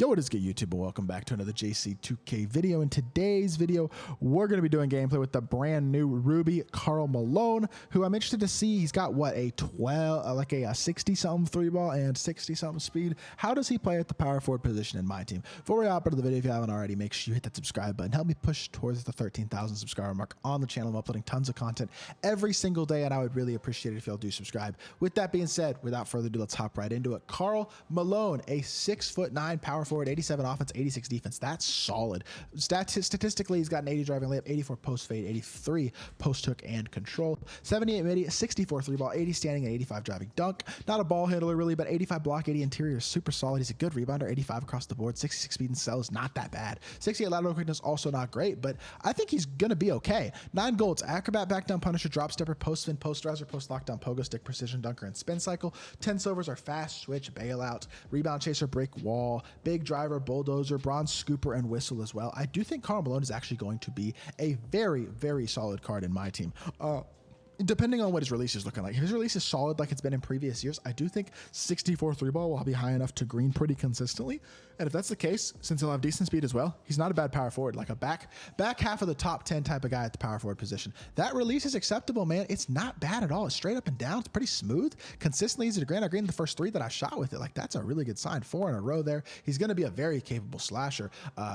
Yo, what is good, YouTube? Welcome back to another JC2K video. In today's video, we're going to be doing gameplay with the brand new Ruby KARL Malone, who I'm interested to see. He's got what, a 60-something three ball and 60-something speed. How does he play at the power forward position in my team? Before we hop into the video, if you haven't already, make sure you hit that subscribe button. Help me push towards the 13,000 subscriber mark on the channel. I'm uploading tons of content every single day, and I would really appreciate it if y'all do subscribe. With that being said, without further ado, let's hop right into it. KARL Malone, a 6'9" power forward, 87 offense, 86 defense. That's solid. Statistically, he's got an 80 driving layup, 84 post fade, 83 post hook and control, 78 midi, 64 three ball, 80 standing, and 85 driving dunk. Not a ball handler really, but 85 block, 80 interior is super solid. He's a good rebounder, 85 across the board, 66 speed and cell is not that bad. 68 lateral quickness, also not great, but I think he's gonna be okay. 9 golds: acrobat, back down punisher, drop stepper, post spin, post riser, post lockdown, pogo stick, precision dunker, and spin cycle. 10 silvers are fast switch, bailout, rebound chaser, break wall, big driver, bulldozer, bronze scooper, and whistle as well. I do think KARL Malone is actually going to be a very, very solid card in my team. Depending on what his release is looking like. If his release is solid like it's been in previous years, I do think 64 three ball will be high enough to green pretty consistently. And if that's the case, since he'll have decent speed as well, he's not a bad power forward, like a back half of the top 10 type of guy at the power forward position. That release is acceptable, man. It's not bad at all. It's straight up and down. It's pretty smooth, consistently easy to green. I greened the first 3 that I shot with it. Like, that's a really good sign. 4 in a row there. He's going to be a very capable slasher.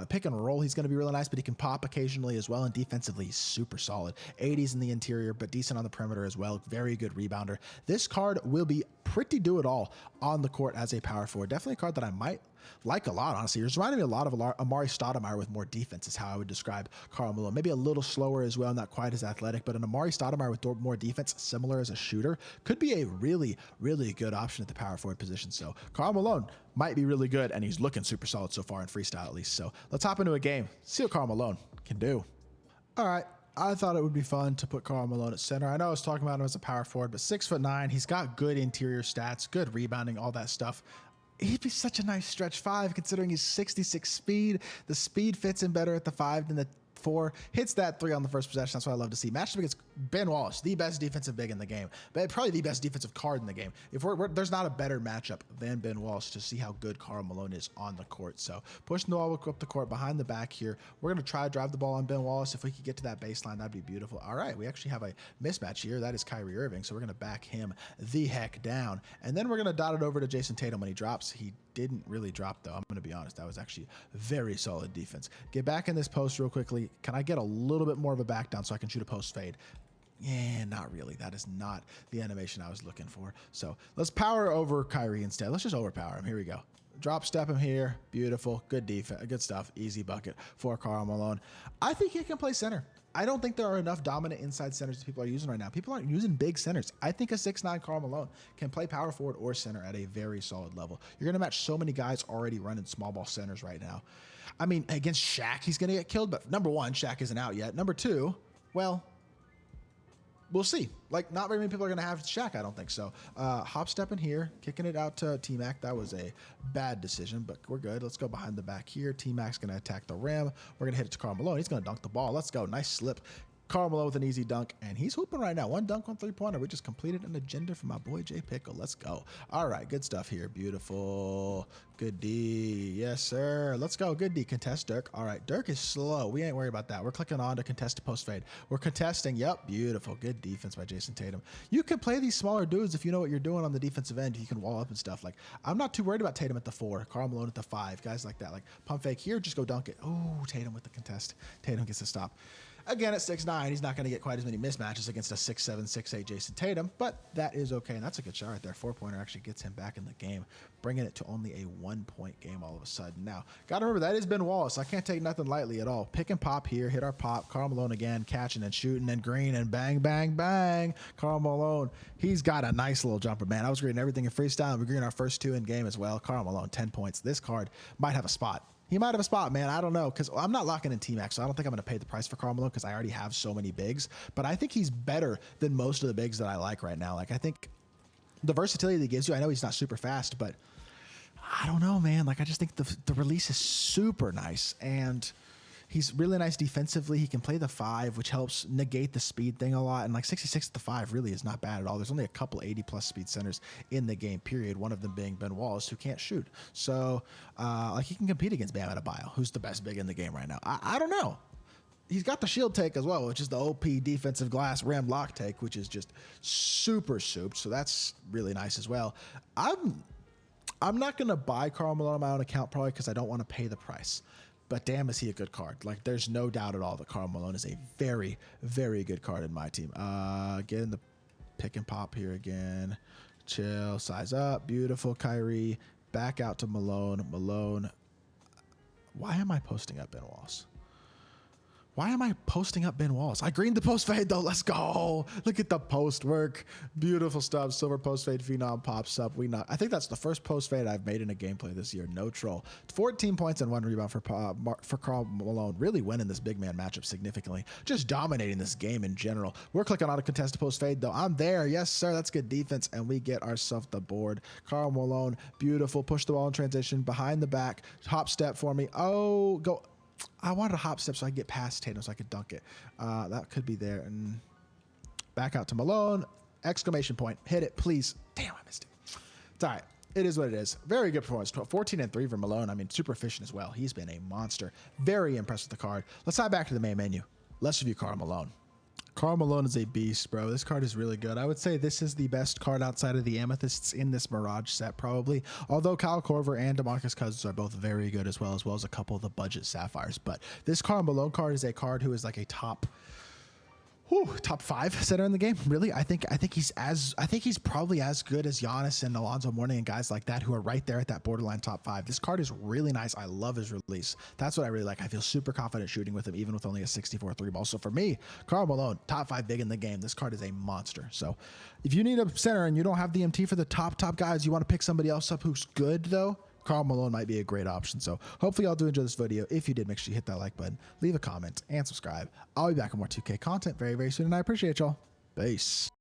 Pick and roll, he's going to be really nice, but he can pop occasionally as well. And defensively, he's super solid. 80s in the interior, but decent on the perimeter as well. Very good rebounder. This card will be pretty do it all on the court as a power forward. Definitely a card that I might like a lot, honestly. It's reminding me a lot of Amari Stoudemire with more defense is how I would describe KARL Malone. Maybe a little slower as well, not quite as athletic, but an Amari Stoudemire with more defense, similar as a shooter, could be a really, really good option at the power forward position. So KARL Malone might be really good, and he's looking super solid so far in freestyle at least. So let's hop into a game, see what KARL Malone can do. All right. I thought it would be fun to put KARL Malone at center. I know I was talking about him as a power forward, but 6'9", he's got good interior stats, good rebounding, all that stuff. He'd be such a nice stretch 5 considering he's 66 speed. The speed fits in better at the 5 than the 4. Hits that 3 on the first possession. That's what I love to see. Matched up against Ben Wallace, the best defensive big in the game, but probably the best defensive card in the game. If there's not a better matchup than Ben Wallace to see how good KARL Malone is on the court. So pushing the ball up the court behind the back here. We're going to try to drive the ball on Ben Wallace. If we could get to that baseline, that'd be beautiful. All right, we actually have a mismatch here. That is Kyrie Irving. So we're going to back him the heck down. And then we're going to dot it over to Jason Tatum when he drops. He didn't really drop though. I'm going to be honest. That was actually very solid defense. Get back in this post real quickly. Can I get a little bit more of a back down so I can shoot a post fade? Yeah, not really. That is not the animation I was looking for. So let's power over Kyrie instead. Let's just overpower him. Here we go. Drop step him here. Beautiful. Good defense. Good stuff. Easy bucket for KARL Malone. I think he can play center. I don't think there are enough dominant inside centers that people are using right now. People aren't using big centers. I think a 6'9" KARL Malone can play power forward or center at a very solid level. You're going to match so many guys already running small ball centers right now. I mean, against Shaq, he's going to get killed, but number 1, Shaq isn't out yet. Number 2, well, we'll see. Like, not very many people are going to have Shaq, I don't think so. Hop stepping here, kicking it out to T-Mac. That was a bad decision, but we're good. Let's go behind the back here. T-Mac's going to attack the rim. We're going to hit it to KARL Malone. He's going to dunk the ball. Let's go. Nice slip. KARL Malone with an easy dunk, and he's hooping right now. 1 dunk, 1 3-pointer. We just completed an agenda for my boy J Pickle. Let's go. All right, good stuff here. Beautiful. Good D. Yes, sir. Let's go. Good D. Contest Dirk. All right, Dirk is slow. We ain't worried about that. We're clicking on to contest to post fade. We're contesting. Yep, beautiful. Good defense by Jason Tatum. You can play these smaller dudes if you know what you're doing on the defensive end. You can wall up and stuff. Like, I'm not too worried about Tatum at the 4, KARL Malone at the 5, guys like that. Like, pump fake here, just go dunk it. Oh, Tatum with the contest. Tatum gets a stop. Again, at 6'9", he's not going to get quite as many mismatches against a 6'7", 6'8" Jason Tatum, but that is okay, and that's a good shot right there. 4-pointer actually gets him back in the game, bringing it to only a 1-point game all of a sudden. Now, got to remember, that is Ben Wallace. I can't take nothing lightly at all. Pick and pop here, hit our pop. KARL Malone again, catching and shooting and green and bang, bang, bang. KARL Malone, he's got a nice little jumper, man. I was greening everything in freestyle. We're greening our first 2 in game as well. KARL Malone, 10 points. This card might have a spot. He might have a spot, man. I don't know, because I'm not locking in T-Mac, so I don't think I'm going to pay the price for KARL Malone because I already have so many bigs. But I think he's better than most of the bigs that I like right now. Like, I think the versatility that he gives you, I know he's not super fast, but I don't know, man. Like, I just think the release is super nice. And He's really nice defensively. He can play the 5, which helps negate the speed thing a lot. And like 66 at the 5 really is not bad at all. There's only a couple 80+ speed centers in the game, period. One of them being Ben Wallace, who can't shoot. So like he can compete against Bam Adebayo, who's the best big in the game right now. I don't know. He's got the shield take as well, which is the OP defensive glass rim lock take, which is just super souped. So that's really nice as well. I'm not going to buy KARL Malone on my own account probably because I don't want to pay the price. But damn, is he a good card. Like, there's no doubt at all that KARL Malone is a very, very good card in my team. Get in the pick and pop here again. Chill, size up. Beautiful, Kyrie. Back out to Malone. Malone. Why am I posting up Ben Wallace? Why am I posting up Ben Wallace? I greened the post fade though. Let's go. Look at the post work. Beautiful stuff. Silver post fade phenom pops up. I think that's the first post fade I've made in a gameplay this year. No troll. 14 points and 1 rebound for KARL Malone. Really winning this big man matchup significantly. Just dominating this game in general. We're clicking on a contested post fade though. I'm there. Yes, sir. That's good defense. And we get ourselves the board. KARL Malone. Beautiful. Push the ball in transition. Behind the back. Hop step for me. Oh, go. I wanted a hop step so I could get past Tatum so I could dunk it. That could be there. And back out to Malone. Exclamation point. Hit it, please. Damn, I missed it. It's all right. It is what it is. Very good performance. 14 and 3 for Malone. I mean, super efficient as well. He's been a monster. Very impressed with the card. Let's dive back to the main menu. Let's review KARL Malone. KARL Malone is a beast, bro. This card is really good. I would say this is the best card outside of the Amethysts in this Mirage set, probably. Although Kyle Korver and DeMarcus Cousins are both very good as well as a couple of the budget Sapphires. But this KARL Malone card is a card who is like a top 5 center in the game. Really, I think he's probably as good as Giannis and Alonzo Mourning and guys like that who are right there at that borderline top 5. This card is really nice. I love his release. That's what I really like. I feel super confident shooting with him, even with only a 64 3 ball. So for me, KARL Malone, top 5 big in the game. This card is a monster. So if you need a center and you don't have the MT for the top guys, you want to pick somebody else up who's good though, KARL Malone might be a great option. So hopefully y'all do enjoy this video. If you did, make sure you hit that like button, leave a comment, and subscribe. I'll be back with more 2K content very, very soon, and I appreciate y'all. Peace.